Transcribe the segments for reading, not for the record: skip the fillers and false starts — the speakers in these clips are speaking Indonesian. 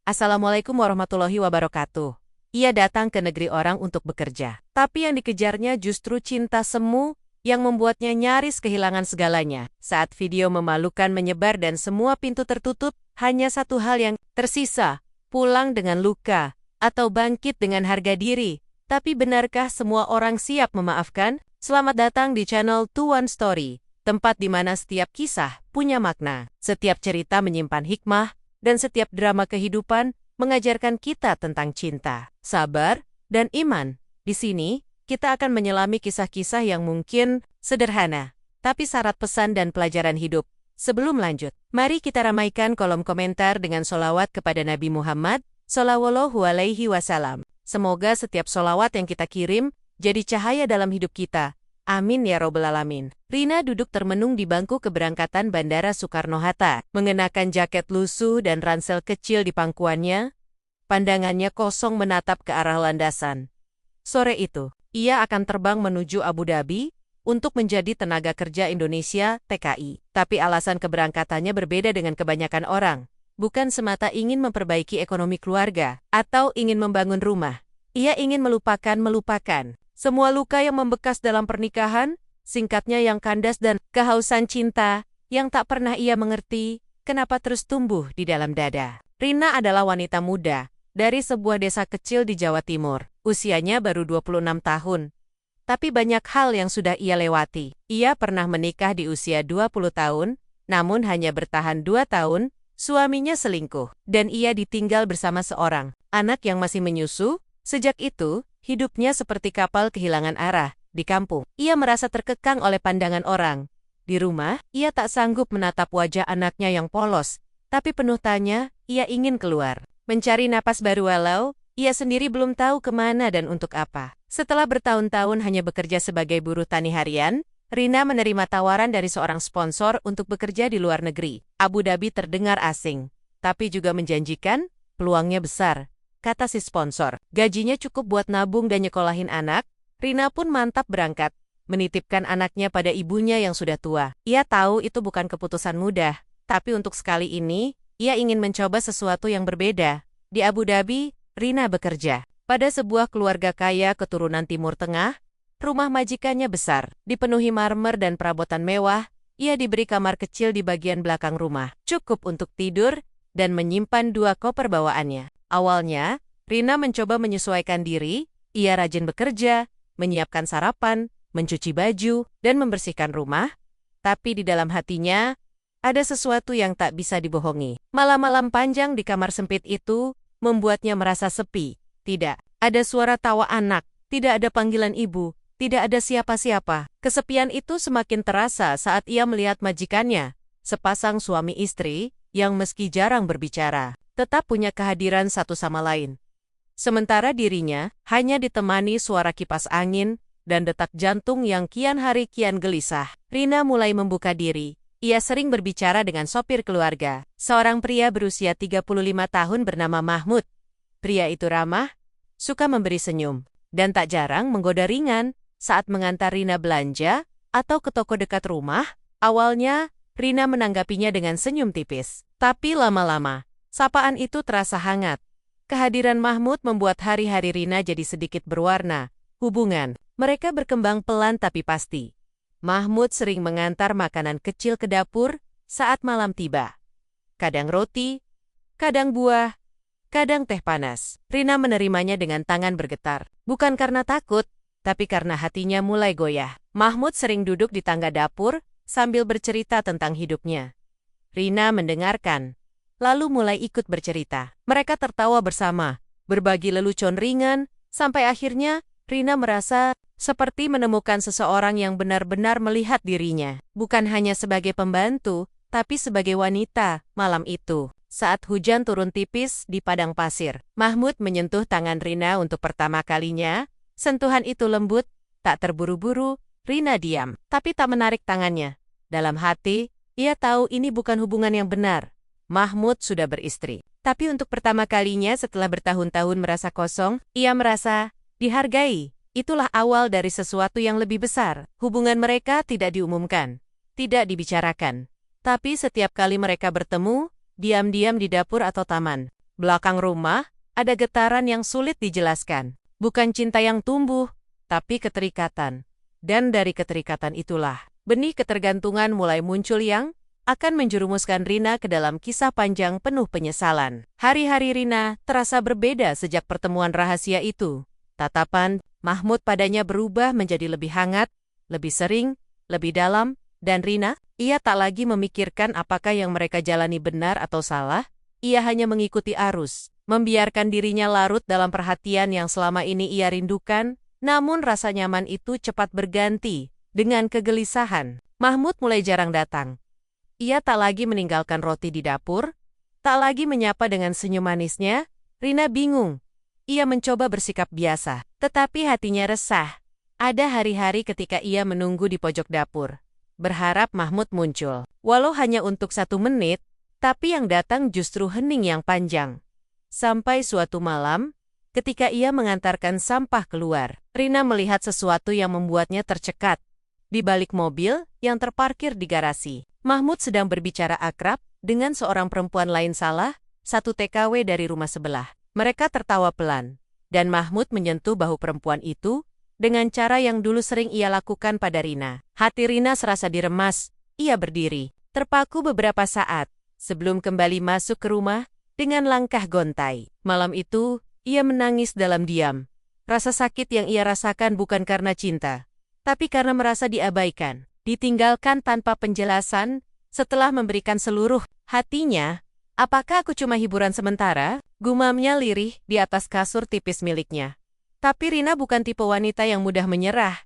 Assalamualaikum warahmatullahi wabarakatuh. Ia datang ke negeri orang untuk bekerja. Tapi yang dikejarnya justru cinta semu yang membuatnya nyaris kehilangan segalanya. Saat video memalukan menyebar dan semua pintu tertutup, hanya satu hal yang tersisa, pulang dengan luka atau bangkit dengan harga diri. Tapi benarkah semua orang siap memaafkan? Selamat datang di channel Tuan Story, tempat di mana setiap kisah punya makna, setiap cerita menyimpan hikmah, dan setiap drama kehidupan mengajarkan kita tentang cinta, sabar, dan iman. Di sini, kita akan menyelami kisah-kisah yang mungkin sederhana, tapi syarat pesan dan pelajaran hidup. Sebelum lanjut, mari kita ramaikan kolom komentar dengan sholawat kepada Nabi Muhammad Shallallahu Alaihi Wasallam. Semoga setiap sholawat yang kita kirim jadi cahaya dalam hidup kita. Amin ya robbal alamin. Rina duduk termenung di bangku keberangkatan Bandara Soekarno-Hatta, mengenakan jaket lusuh dan ransel kecil di pangkuannya. Pandangannya kosong menatap ke arah landasan. Sore itu, ia akan terbang menuju Abu Dhabi untuk menjadi tenaga kerja Indonesia (TKI). Tapi alasan keberangkatannya berbeda dengan kebanyakan orang. Bukan semata ingin memperbaiki ekonomi keluarga atau ingin membangun rumah. Ia ingin melupakan semua luka yang membekas dalam pernikahan, singkatnya yang kandas dan kehausan cinta yang tak pernah ia mengerti kenapa terus tumbuh di dalam dada. Rina adalah wanita muda dari sebuah desa kecil di Jawa Timur. Usianya baru 26 tahun. Tapi banyak hal yang sudah ia lewati. Ia pernah menikah di usia 20 tahun, namun hanya bertahan 2 tahun, suaminya selingkuh, dan ia ditinggal bersama seorang anak yang masih menyusu. Sejak itu, hidupnya seperti kapal kehilangan arah. Di kampung, ia merasa terkekang oleh pandangan orang. Di rumah, ia tak sanggup menatap wajah anaknya yang polos, tapi penuh tanya, ia ingin keluar. Mencari napas baru walau, ia sendiri belum tahu kemana dan untuk apa. Setelah bertahun-tahun hanya bekerja sebagai buruh tani harian, Rina menerima tawaran dari seorang sponsor untuk bekerja di luar negeri. Abu Dhabi terdengar asing, tapi juga menjanjikan, peluangnya besar. Kata si sponsor, gajinya cukup buat nabung dan nyekolahin anak. Rina pun mantap berangkat, menitipkan anaknya pada ibunya yang sudah tua. Ia tahu itu bukan keputusan mudah, tapi untuk sekali ini, ia ingin mencoba sesuatu yang berbeda. Di Abu Dhabi, Rina bekerja pada sebuah keluarga kaya keturunan Timur Tengah. Rumah majikannya besar, dipenuhi marmer dan perabotan mewah. Ia diberi kamar kecil di bagian belakang rumah, cukup untuk tidur dan menyimpan 2 koper bawaannya. Awalnya, Rina mencoba menyesuaikan diri. Ia rajin bekerja, menyiapkan sarapan, mencuci baju, dan membersihkan rumah. Tapi di dalam hatinya, ada sesuatu yang tak bisa dibohongi. Malam-malam panjang di kamar sempit itu membuatnya merasa sepi. Tidak ada suara tawa anak, tidak ada panggilan ibu, tidak ada siapa-siapa. Kesepian itu semakin terasa saat ia melihat majikannya, sepasang suami istri yang meski jarang berbicara, tetap punya kehadiran satu sama lain. Sementara dirinya hanya ditemani suara kipas angin dan detak jantung yang kian hari kian gelisah. Rina mulai membuka diri. Ia sering berbicara dengan sopir keluarga, seorang pria berusia 35 tahun bernama Mahmud. Pria itu ramah, suka memberi senyum, dan tak jarang menggoda ringan saat mengantar Rina belanja atau ke toko dekat rumah. Awalnya, Rina menanggapinya dengan senyum tipis. Tapi lama-lama, sapaan itu terasa hangat. Kehadiran Mahmud membuat hari-hari Rina jadi sedikit berwarna. Hubungan mereka berkembang pelan tapi pasti. Mahmud sering mengantar makanan kecil ke dapur saat malam tiba. Kadang roti, kadang buah, kadang teh panas. Rina menerimanya dengan tangan bergetar. Bukan karena takut, tapi karena hatinya mulai goyah. Mahmud sering duduk di tangga dapur sambil bercerita tentang hidupnya. Rina mendengarkan, lalu mulai ikut bercerita. Mereka tertawa bersama, berbagi lelucon ringan, sampai akhirnya Rina merasa seperti menemukan seseorang yang benar-benar melihat dirinya. Bukan hanya sebagai pembantu, tapi sebagai wanita. Malam itu, saat hujan turun tipis di padang pasir, Mahmud menyentuh tangan Rina untuk pertama kalinya. Sentuhan itu lembut, tak terburu-buru. Rina diam, tapi tak menarik tangannya. Dalam hati, ia tahu ini bukan hubungan yang benar. Mahmud sudah beristri. Tapi untuk pertama kalinya setelah bertahun-tahun merasa kosong, ia merasa dihargai. Itulah awal dari sesuatu yang lebih besar. Hubungan mereka tidak diumumkan, tidak dibicarakan. Tapi setiap kali mereka bertemu, diam-diam di dapur atau taman, Belakang rumah, ada getaran yang sulit dijelaskan. Bukan cinta yang tumbuh, tapi keterikatan. Dan dari keterikatan itulah, benih ketergantungan mulai muncul yang akan menjerumuskan Rina ke dalam kisah panjang penuh penyesalan. Hari-hari Rina terasa berbeda sejak pertemuan rahasia itu. Tatapan Mahmud padanya berubah menjadi lebih hangat, lebih sering, lebih dalam, dan Rina, ia tak lagi memikirkan apakah yang mereka jalani benar atau salah, ia hanya mengikuti arus, membiarkan dirinya larut dalam perhatian yang selama ini ia rindukan, namun rasa nyaman itu cepat berganti dengan kegelisahan. Mahmud mulai jarang datang. Ia tak lagi meninggalkan roti di dapur, tak lagi menyapa dengan senyum manisnya. Rina bingung. Ia mencoba bersikap biasa, tetapi hatinya resah. Ada hari-hari ketika ia menunggu di pojok dapur, berharap Mahmud muncul. Walau hanya untuk 1 menit, tapi yang datang justru hening yang panjang. Sampai suatu malam, ketika ia mengantarkan sampah keluar, Rina melihat sesuatu yang membuatnya tercekat. Di balik mobil yang terparkir di garasi, Mahmud sedang berbicara akrab dengan seorang perempuan lain salah, 1 TKW dari rumah sebelah. Mereka tertawa pelan, dan Mahmud menyentuh bahu perempuan itu dengan cara yang dulu sering ia lakukan pada Rina. Hati Rina serasa diremas, ia berdiri, terpaku beberapa saat, sebelum kembali masuk ke rumah dengan langkah gontai. Malam itu, ia menangis dalam diam. Rasa sakit yang ia rasakan bukan karena cinta, tapi karena merasa diabaikan, ditinggalkan tanpa penjelasan. Setelah memberikan seluruh hatinya, "Apakah aku cuma hiburan sementara?" gumamnya lirih di atas kasur tipis miliknya. Tapi Rina bukan tipe wanita yang mudah menyerah.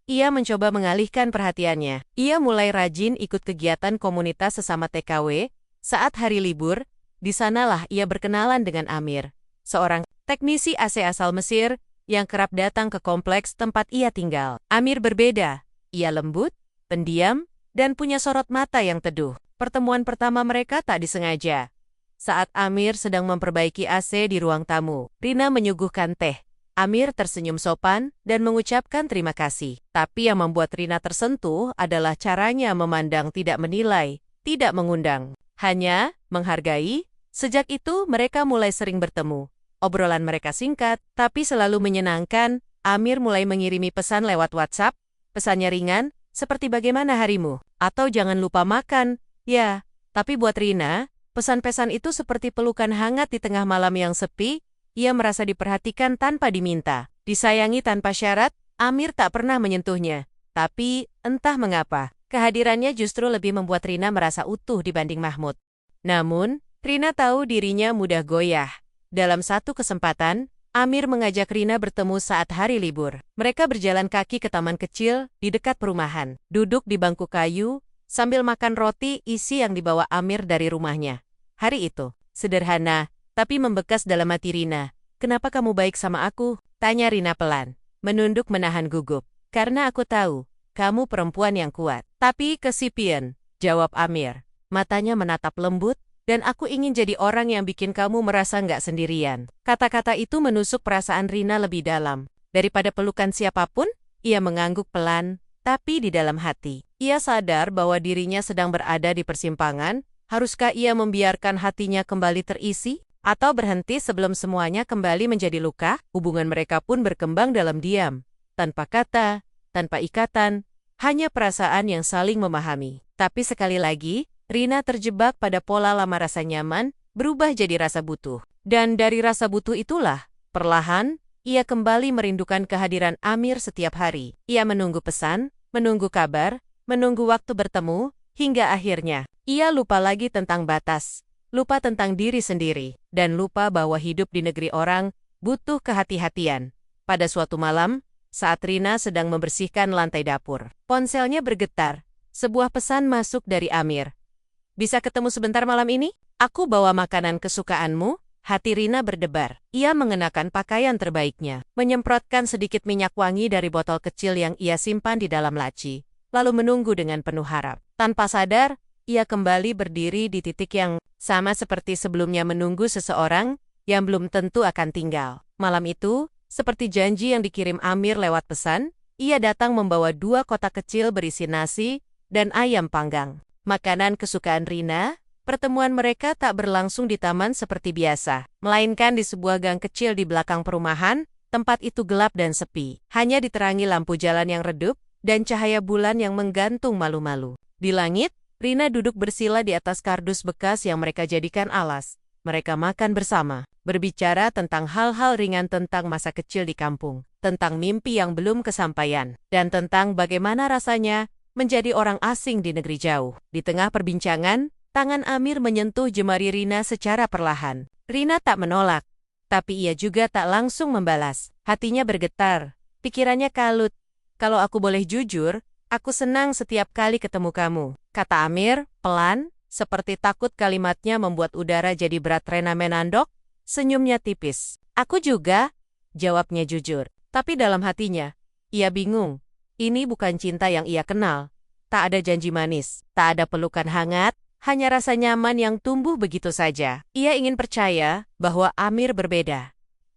Ia mencoba mengalihkan perhatiannya. Ia mulai rajin ikut kegiatan komunitas sesama TKW. Saat hari libur, di sanalah ia berkenalan dengan Amir, seorang teknisi AC asal Mesir yang kerap datang ke kompleks tempat ia tinggal. Amir berbeda. Ia lembut, pendiam, dan punya sorot mata yang teduh. Pertemuan pertama mereka tak disengaja. Saat Amir sedang memperbaiki AC di ruang tamu, Rina menyuguhkan teh. Amir tersenyum sopan dan mengucapkan terima kasih. Tapi yang membuat Rina tersentuh adalah caranya memandang, tidak menilai, tidak mengundang, hanya menghargai. Sejak itu mereka mulai sering bertemu. Obrolan mereka singkat, tapi selalu menyenangkan. Amir mulai mengirimi pesan lewat WhatsApp. Pesannya ringan, seperti "Bagaimana harimu?" atau "Jangan lupa makan." Ya, tapi buat Rina, pesan-pesan itu seperti pelukan hangat di tengah malam yang sepi. Ia merasa diperhatikan tanpa diminta, disayangi tanpa syarat. Amir tak pernah menyentuhnya. Tapi, entah mengapa, kehadirannya justru lebih membuat Rina merasa utuh dibanding Mahmud. Namun, Rina tahu dirinya mudah goyah. Dalam satu kesempatan, Amir mengajak Rina bertemu saat hari libur. Mereka berjalan kaki ke taman kecil di dekat perumahan, duduk di bangku kayu, sambil makan roti isi yang dibawa Amir dari rumahnya. Hari itu, sederhana, tapi membekas dalam hati Rina. "Kenapa kamu baik sama aku?" tanya Rina pelan, menunduk menahan gugup. "Karena aku tahu, kamu perempuan yang kuat." "Tapi kesipien," jawab Amir. Matanya menatap lembut, "Dan aku ingin jadi orang yang bikin kamu merasa nggak sendirian." Kata-kata itu menusuk perasaan Rina lebih dalam. Daripada pelukan siapapun, ia mengangguk pelan, tapi di dalam hati, ia sadar bahwa dirinya sedang berada di persimpangan. Haruskah ia membiarkan hatinya kembali terisi, atau berhenti sebelum semuanya kembali menjadi luka? Hubungan mereka pun berkembang dalam diam, tanpa kata, tanpa ikatan, hanya perasaan yang saling memahami. Tapi sekali lagi, Rina terjebak pada pola lama rasa nyaman, berubah jadi rasa butuh. Dan dari rasa butuh itulah, perlahan, ia kembali merindukan kehadiran Amir setiap hari. Ia menunggu pesan, menunggu kabar, menunggu waktu bertemu, hingga akhirnya, ia lupa lagi tentang batas, lupa tentang diri sendiri, dan lupa bahwa hidup di negeri orang butuh kehati-hatian. Pada suatu malam, saat Rina sedang membersihkan lantai dapur, ponselnya bergetar. Sebuah pesan masuk dari Amir. "Bisa ketemu sebentar malam ini? Aku bawa makanan kesukaanmu." Hati Rina berdebar. Ia mengenakan pakaian terbaiknya, menyemprotkan sedikit minyak wangi dari botol kecil yang ia simpan di dalam laci, lalu menunggu dengan penuh harap. Tanpa sadar, ia kembali berdiri di titik yang sama seperti sebelumnya, menunggu seseorang yang belum tentu akan tinggal. Malam itu, seperti janji yang dikirim Amir lewat pesan, ia datang membawa 2 kotak kecil berisi nasi dan ayam panggang. Makanan kesukaan Rina, Pertemuan mereka tak berlangsung di taman seperti biasa, melainkan di sebuah gang kecil di belakang perumahan. Tempat itu gelap dan sepi, hanya diterangi lampu jalan yang redup dan cahaya bulan yang menggantung malu-malu. Di langit, Rina duduk bersila di atas kardus bekas yang mereka jadikan alas. Mereka makan bersama, berbicara tentang hal-hal ringan tentang masa kecil di kampung, tentang mimpi yang belum kesampaian, dan tentang bagaimana rasanya menjadi orang asing di negeri jauh. Di tengah perbincangan, tangan Amir menyentuh jemari Rina secara perlahan. Rina tak menolak, tapi ia juga tak langsung membalas. Hatinya bergetar, pikirannya kalut. Kalau aku boleh jujur, aku senang setiap kali ketemu kamu, kata Amir, pelan, seperti takut kalimatnya membuat udara jadi berat. Rina menandok, senyumnya tipis. Aku juga, jawabnya jujur. Tapi dalam hatinya, ia bingung. Ini bukan cinta yang ia kenal. Tak ada janji manis, tak ada pelukan hangat, hanya rasa nyaman yang tumbuh begitu saja. Ia ingin percaya bahwa Amir berbeda.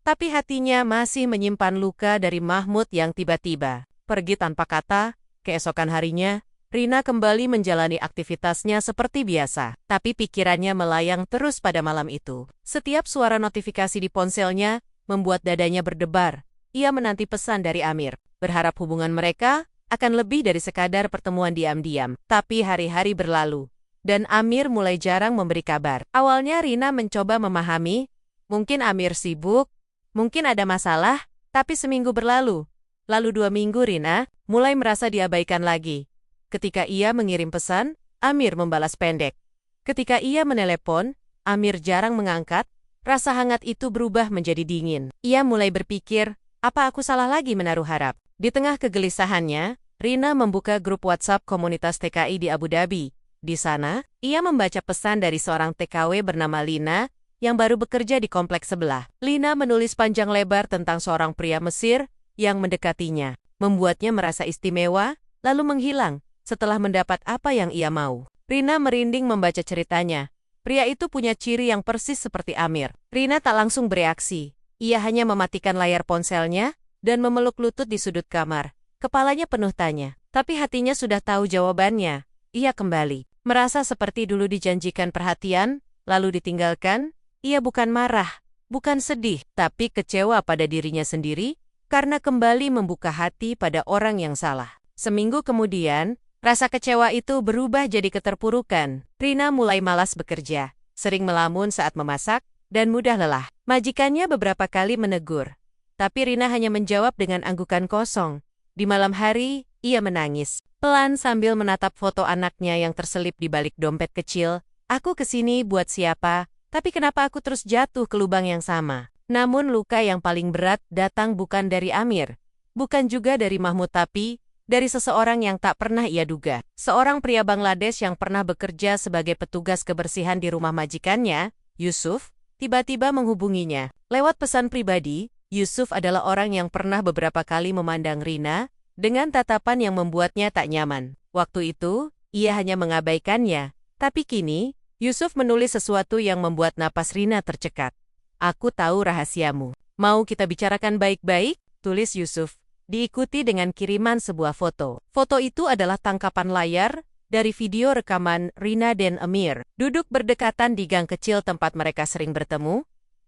Tapi hatinya masih menyimpan luka dari Mahmud yang tiba-tiba pergi tanpa kata. Keesokan harinya, Rina kembali menjalani aktivitasnya seperti biasa. Tapi pikirannya melayang terus pada malam itu. Setiap suara notifikasi di ponselnya membuat dadanya berdebar. Ia menanti pesan dari Amir, berharap hubungan mereka akan lebih dari sekadar pertemuan diam-diam. Tapi hari-hari berlalu, dan Amir mulai jarang memberi kabar. Awalnya Rina mencoba memahami, mungkin Amir sibuk, mungkin ada masalah, tapi seminggu berlalu. Lalu 2 minggu Rina mulai merasa diabaikan lagi. Ketika ia mengirim pesan, Amir membalas pendek. Ketika ia menelepon, Amir jarang mengangkat, rasa hangat itu berubah menjadi dingin. Ia mulai berpikir, apa aku salah lagi menaruh harap? Di tengah kegelisahannya, Rina membuka grup WhatsApp komunitas TKI di Abu Dhabi. Di sana, ia membaca pesan dari seorang TKW bernama Lina yang baru bekerja di kompleks sebelah. Lina menulis panjang lebar tentang seorang pria Mesir yang mendekatinya, membuatnya merasa istimewa, lalu menghilang setelah mendapat apa yang ia mau. Rina merinding membaca ceritanya. Pria itu punya ciri yang persis seperti Amir. Rina tak langsung bereaksi. Ia hanya mematikan layar ponselnya dan memeluk lutut di sudut kamar. Kepalanya penuh tanya, tapi hatinya sudah tahu jawabannya. Ia kembali. Merasa seperti dulu dijanjikan perhatian, lalu ditinggalkan. Ia bukan marah, bukan sedih, tapi kecewa pada dirinya sendiri karena kembali membuka hati pada orang yang salah. Seminggu kemudian, rasa kecewa itu berubah jadi keterpurukan. Rina mulai malas bekerja, sering melamun saat memasak, dan mudah lelah. Majikannya beberapa kali menegur, tapi Rina hanya menjawab dengan anggukan kosong. Di malam hari, ia menangis pelan sambil menatap foto anaknya yang terselip di balik dompet kecil. Aku kesini buat siapa, tapi kenapa aku terus jatuh ke lubang yang sama? Namun luka yang paling berat datang bukan dari Amir, bukan juga dari Mahmud, tapi dari seseorang yang tak pernah ia duga. Seorang pria Bangladesh yang pernah bekerja sebagai petugas kebersihan di rumah majikannya, Yusuf, tiba-tiba menghubunginya. Lewat pesan pribadi, Yusuf adalah orang yang pernah beberapa kali memandang Rina dengan tatapan yang membuatnya tak nyaman. Waktu itu, ia hanya mengabaikannya. Tapi kini, Yusuf menulis sesuatu yang membuat napas Rina tercekat. Aku tahu rahasiamu. Mau kita bicarakan baik-baik? Tulis Yusuf. Diikuti dengan kiriman sebuah foto. Foto itu adalah tangkapan layar dari video rekaman Rina dan Amir. Duduk berdekatan di gang kecil tempat mereka sering bertemu.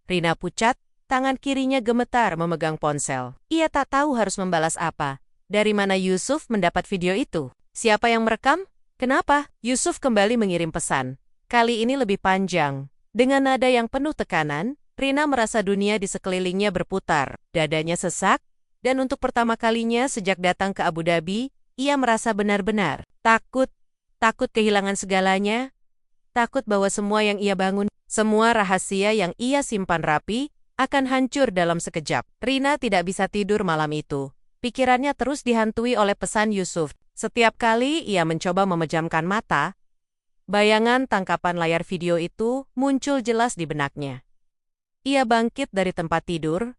Rina pucat, tangan kirinya gemetar memegang ponsel. Ia tak tahu harus membalas apa. Dari mana Yusuf mendapat video itu? Siapa yang merekam? Kenapa? Yusuf kembali mengirim pesan. Kali ini lebih panjang. Dengan nada yang penuh tekanan, Rina merasa dunia di sekelilingnya berputar. Dadanya sesak, dan untuk pertama kalinya sejak datang ke Abu Dhabi, ia merasa benar-benar takut. Takut kehilangan segalanya. Takut bahwa semua yang ia bangun, semua rahasia yang ia simpan rapi, akan hancur dalam sekejap. Rina tidak bisa tidur malam itu. Pikirannya terus dihantui oleh pesan Yusuf. Setiap kali ia mencoba memejamkan mata, bayangan tangkapan layar video itu muncul jelas di benaknya. Ia bangkit dari tempat tidur,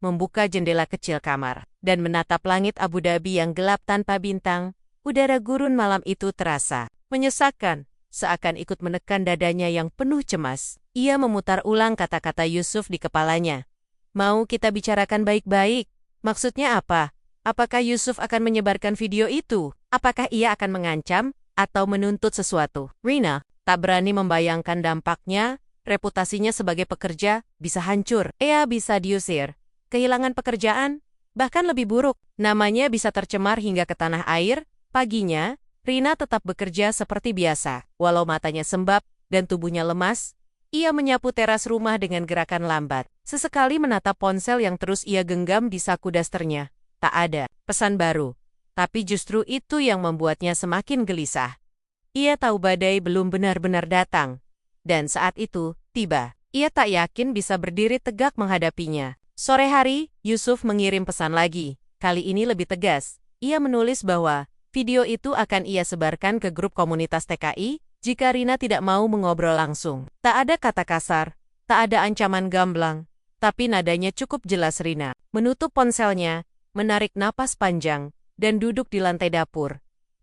membuka jendela kecil kamar, dan menatap langit Abu Dhabi yang gelap tanpa bintang. Udara gurun malam itu terasa menyesakkan, seakan ikut menekan dadanya yang penuh cemas. Ia memutar ulang kata-kata Yusuf di kepalanya. Mau kita bicarakan baik-baik? Maksudnya apa? Apakah Yusuf akan menyebarkan video itu? Apakah ia akan mengancam atau menuntut sesuatu? Rina, Tak berani membayangkan dampaknya, reputasinya sebagai pekerja bisa hancur. Ia bisa diusir, kehilangan pekerjaan, bahkan lebih buruk, namanya bisa tercemar hingga ke tanah air. Paginya, Rina tetap bekerja seperti biasa. Walau matanya sembab dan tubuhnya lemas, ia menyapu teras rumah dengan gerakan lambat. Sesekali menatap ponsel yang terus ia genggam di saku dasternya. Tak ada pesan baru, tapi justru itu yang membuatnya semakin gelisah. Ia tahu badai belum benar-benar datang. Dan saat itu, tiba. Ia tak yakin bisa berdiri tegak menghadapinya. Sore hari, Yusuf mengirim pesan lagi. Kali ini lebih tegas. Ia menulis bahwa video itu akan ia sebarkan ke grup komunitas TKI jika Rina tidak mau mengobrol langsung. Tak ada kata kasar, tak ada ancaman gamblang, tapi nadanya cukup jelas. Rina menutup ponselnya, menarik napas panjang, dan duduk di lantai dapur.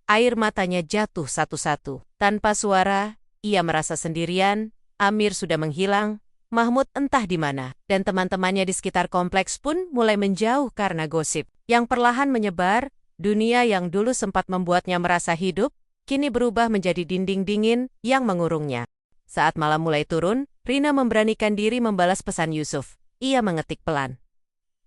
Air matanya jatuh satu-satu. Tanpa suara, ia merasa sendirian. Amir sudah menghilang, Mahmud entah di mana, dan teman-temannya di sekitar kompleks pun mulai menjauh karena gosip yang perlahan menyebar. Dunia yang dulu sempat membuatnya merasa hidup, kini berubah menjadi dinding dingin yang mengurungnya. Saat malam mulai turun, Rina memberanikan diri membalas pesan Yusuf. Ia mengetik pelan.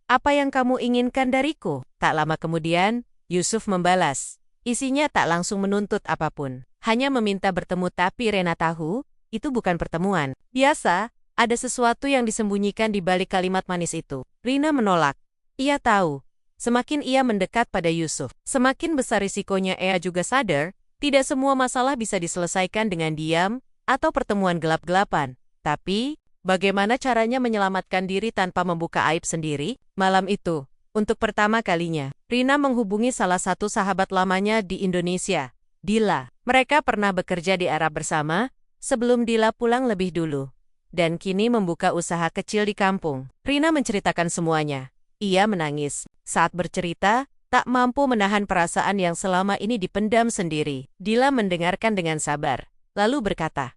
"Apa yang kamu inginkan dariku?" Tak lama kemudian, Yusuf membalas. Isinya tak langsung menuntut apapun, hanya meminta bertemu, tapi Rina tahu, itu bukan pertemuan biasa, ada sesuatu yang disembunyikan di balik kalimat manis itu. Rina menolak. Ia tahu, semakin ia mendekat pada Yusuf, semakin besar risikonya. Ia juga sadar, tidak semua masalah bisa diselesaikan dengan diam atau pertemuan gelap-gelapan. Tapi, bagaimana caranya menyelamatkan diri tanpa membuka aib sendiri? Malam itu, untuk pertama kalinya, Rina menghubungi salah satu sahabat lamanya di Indonesia, Dila. Mereka pernah bekerja di Arab bersama, sebelum Dila pulang lebih dulu. Dan kini membuka usaha kecil di kampung. Rina menceritakan semuanya. Ia menangis. Saat bercerita, tak mampu menahan perasaan yang selama ini dipendam sendiri. Dila mendengarkan dengan sabar, lalu berkata,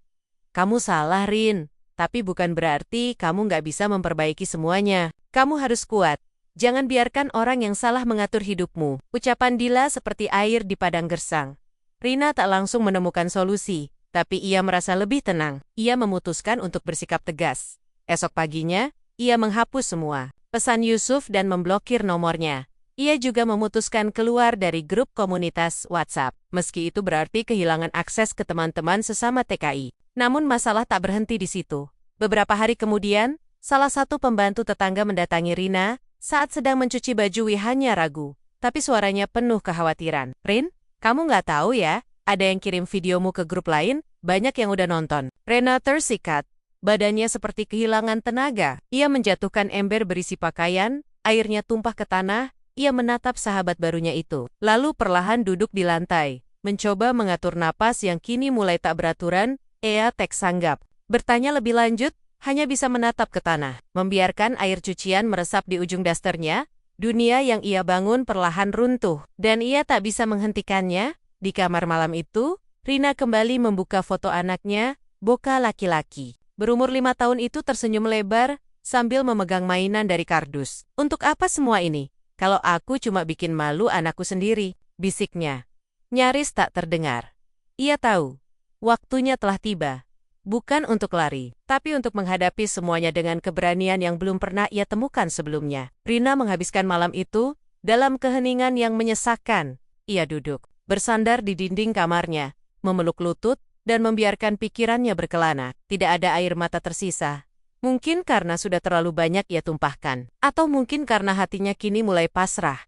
"Kamu salah, Rin. Tapi bukan berarti kamu nggak bisa memperbaiki semuanya. Kamu harus kuat. Jangan biarkan orang yang salah mengatur hidupmu." Ucapan Dila seperti air di padang gersang. Rina tak langsung menemukan solusi, tapi ia merasa lebih tenang. Ia memutuskan untuk bersikap tegas. Esok paginya, ia menghapus semua pesan Yusuf dan memblokir nomornya. Ia juga memutuskan keluar dari grup komunitas WhatsApp, meski itu berarti kehilangan akses ke teman-teman sesama TKI. Namun masalah tak berhenti di situ. Beberapa hari kemudian, salah satu pembantu tetangga mendatangi Rina saat sedang mencuci baju. Hanya ragu, tapi suaranya penuh kekhawatiran. "Rin, kamu nggak tahu ya, ada yang kirim videomu ke grup lain, banyak yang udah nonton." Rina tersikat, badannya seperti kehilangan tenaga. Ia menjatuhkan ember berisi pakaian, airnya tumpah ke tanah. Ia menatap sahabat barunya itu, lalu perlahan duduk di lantai, mencoba mengatur napas yang kini mulai tak beraturan. Ia tak sanggap bertanya lebih lanjut, hanya bisa menatap ke tanah, membiarkan air cucian meresap di ujung dasternya. Dunia yang ia bangun perlahan runtuh, dan ia tak bisa menghentikannya. Di kamar malam itu, Rina kembali membuka foto anaknya, Boka laki-laki berumur 5 tahun itu tersenyum lebar, sambil memegang mainan dari kardus. "Untuk apa semua ini? Kalau aku cuma bikin malu anakku sendiri," bisiknya. Nyaris tak terdengar. Ia tahu, waktunya telah tiba. Bukan untuk lari, tapi untuk menghadapi semuanya dengan keberanian yang belum pernah ia temukan sebelumnya. Rina menghabiskan malam itu dalam keheningan yang menyesakkan. Ia duduk, bersandar di dinding kamarnya, memeluk lutut, dan membiarkan pikirannya berkelana. Tidak ada air mata tersisa. Mungkin karena sudah terlalu banyak ia tumpahkan, atau mungkin karena hatinya kini mulai pasrah.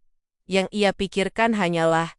Yang ia pikirkan hanyalah,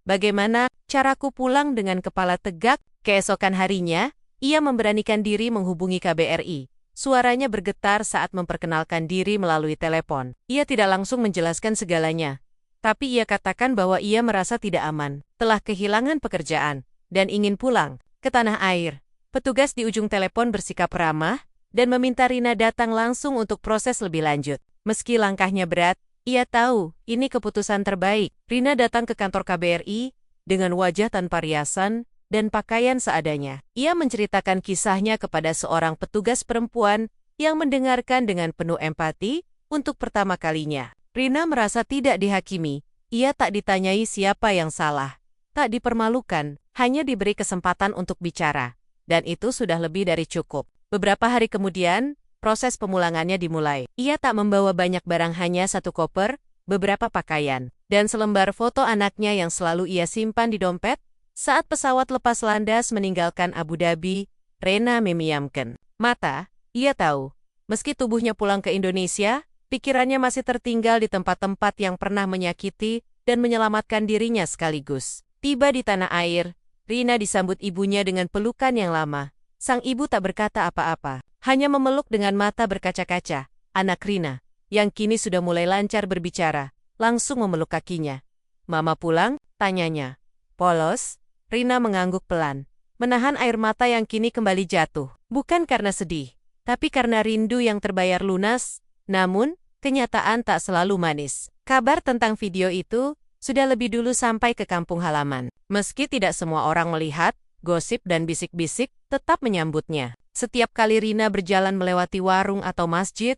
bagaimana caraku pulang dengan kepala tegak. Keesokan harinya, ia memberanikan diri menghubungi KBRI. Suaranya bergetar saat memperkenalkan diri melalui telepon. Ia tidak langsung menjelaskan segalanya, tapi ia katakan bahwa ia merasa tidak aman, telah kehilangan pekerjaan, dan ingin pulang ke tanah air. Petugas di ujung telepon bersikap ramah, dan meminta Rina datang langsung untuk proses lebih lanjut. Meski langkahnya berat, ia tahu ini keputusan terbaik. Rina datang ke kantor KBRI dengan wajah tanpa riasan dan pakaian seadanya. Ia menceritakan kisahnya kepada seorang petugas perempuan yang mendengarkan dengan penuh empati untuk pertama kalinya. Rina merasa tidak dihakimi. Ia tak ditanyai siapa yang salah, tak dipermalukan, hanya diberi kesempatan untuk bicara. dan itu sudah lebih dari cukup. Beberapa hari kemudian, proses pemulangannya dimulai. Ia tak membawa banyak barang, hanya satu koper, beberapa pakaian, dan selembar foto anaknya yang selalu ia simpan di dompet. Saat pesawat lepas landas meninggalkan Abu Dhabi, Rena memejamkan mata. Ia tahu, meski tubuhnya pulang ke Indonesia, pikirannya masih tertinggal di tempat-tempat yang pernah menyakiti dan menyelamatkan dirinya sekaligus. Tiba di tanah air, Rina disambut ibunya dengan pelukan yang lama. Sang ibu tak berkata apa-apa, hanya memeluk dengan mata berkaca-kaca. Anak Rina, yang kini sudah mulai lancar berbicara, langsung memeluk kakinya. "Mama pulang?" tanyanya. Polos, Rina mengangguk pelan, menahan air mata yang kini kembali jatuh. Bukan karena sedih, tapi karena rindu yang terbayar lunas. Namun, kenyataan tak selalu manis. Kabar tentang video itu sudah lebih dulu sampai ke kampung halaman. Meski tidak semua orang melihat, gosip dan bisik-bisik tetap menyambutnya. Setiap kali Rina berjalan melewati warung atau masjid,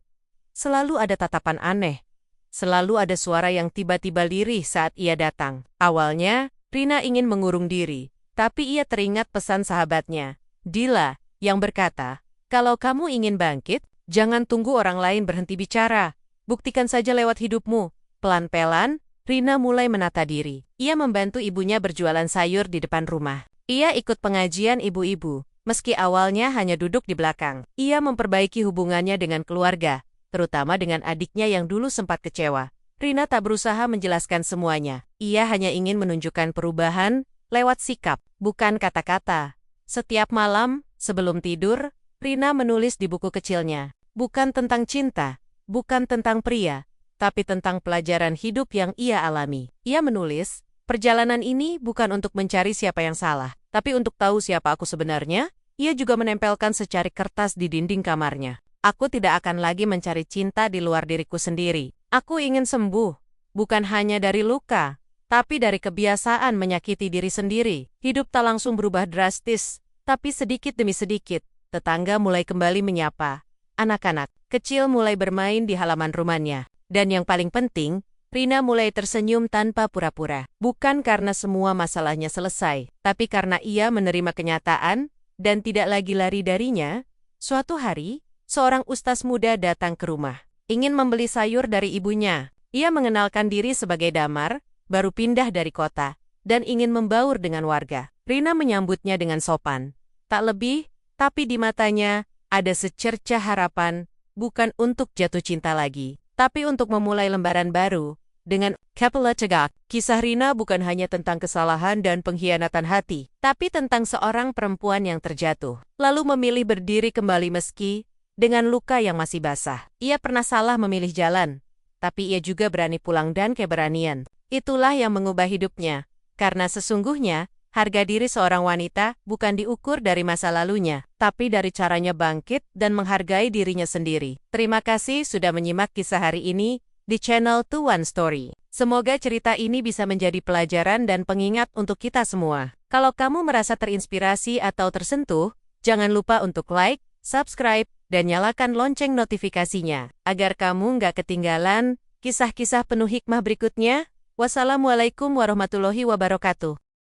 selalu ada tatapan aneh. Selalu ada suara yang tiba-tiba lirih saat ia datang. Awalnya, Rina ingin mengurung diri, tapi ia teringat pesan sahabatnya, Dila, yang berkata, "Kalau kamu ingin bangkit, jangan tunggu orang lain berhenti bicara. Buktikan saja lewat hidupmu." Pelan-pelan, Rina mulai menata diri. Ia membantu ibunya berjualan sayur di depan rumah. Ia ikut pengajian ibu-ibu, meski awalnya hanya duduk di belakang. Ia memperbaiki hubungannya dengan keluarga, terutama dengan adiknya yang dulu sempat kecewa. Rina tak berusaha menjelaskan semuanya. Ia hanya ingin menunjukkan perubahan lewat sikap, bukan kata-kata. Setiap malam, sebelum tidur, Rina menulis di buku kecilnya. Bukan tentang cinta, bukan tentang pria, tapi tentang pelajaran hidup yang ia alami. Ia menulis, "Perjalanan ini bukan untuk mencari siapa yang salah, tapi untuk tahu siapa aku sebenarnya." Ia juga menempelkan secari kertas di dinding kamarnya. "Aku tidak akan lagi mencari cinta di luar diriku sendiri. Aku ingin sembuh, bukan hanya dari luka, tapi dari kebiasaan menyakiti diri sendiri." Hidup tak langsung berubah drastis, tapi sedikit demi sedikit, tetangga mulai kembali menyapa. Anak-anak kecil mulai bermain di halaman rumahnya. Dan yang paling penting, Rina mulai tersenyum tanpa pura-pura. Bukan karena semua masalahnya selesai, tapi karena ia menerima kenyataan dan tidak lagi lari darinya. Suatu hari, seorang ustaz muda datang ke rumah, ingin membeli sayur dari ibunya. Ia mengenalkan diri sebagai damar, baru pindah dari kota, dan ingin membaur dengan warga. Rina menyambutnya dengan sopan. Tak lebih, tapi di matanya ada secerca harapan, bukan untuk jatuh cinta lagi, tapi untuk memulai lembaran baru. Dengan Kepala Tegak, kisah Rina bukan hanya tentang kesalahan dan pengkhianatan hati, tapi tentang seorang perempuan yang terjatuh, lalu memilih berdiri kembali meski dengan luka yang masih basah. Ia pernah salah memilih jalan, tapi ia juga berani pulang dan keberanian. Itulah yang mengubah hidupnya, karena sesungguhnya, harga diri seorang wanita bukan diukur dari masa lalunya, tapi dari caranya bangkit dan menghargai dirinya sendiri. Terima kasih sudah menyimak kisah hari ini di channel 21 Story. Semoga cerita ini bisa menjadi pelajaran dan pengingat untuk kita semua. Kalau kamu merasa terinspirasi atau tersentuh, jangan lupa untuk like, subscribe, dan nyalakan lonceng notifikasinya, agar kamu nggak ketinggalan kisah-kisah penuh hikmah berikutnya. Wassalamualaikum warahmatullahi wabarakatuh.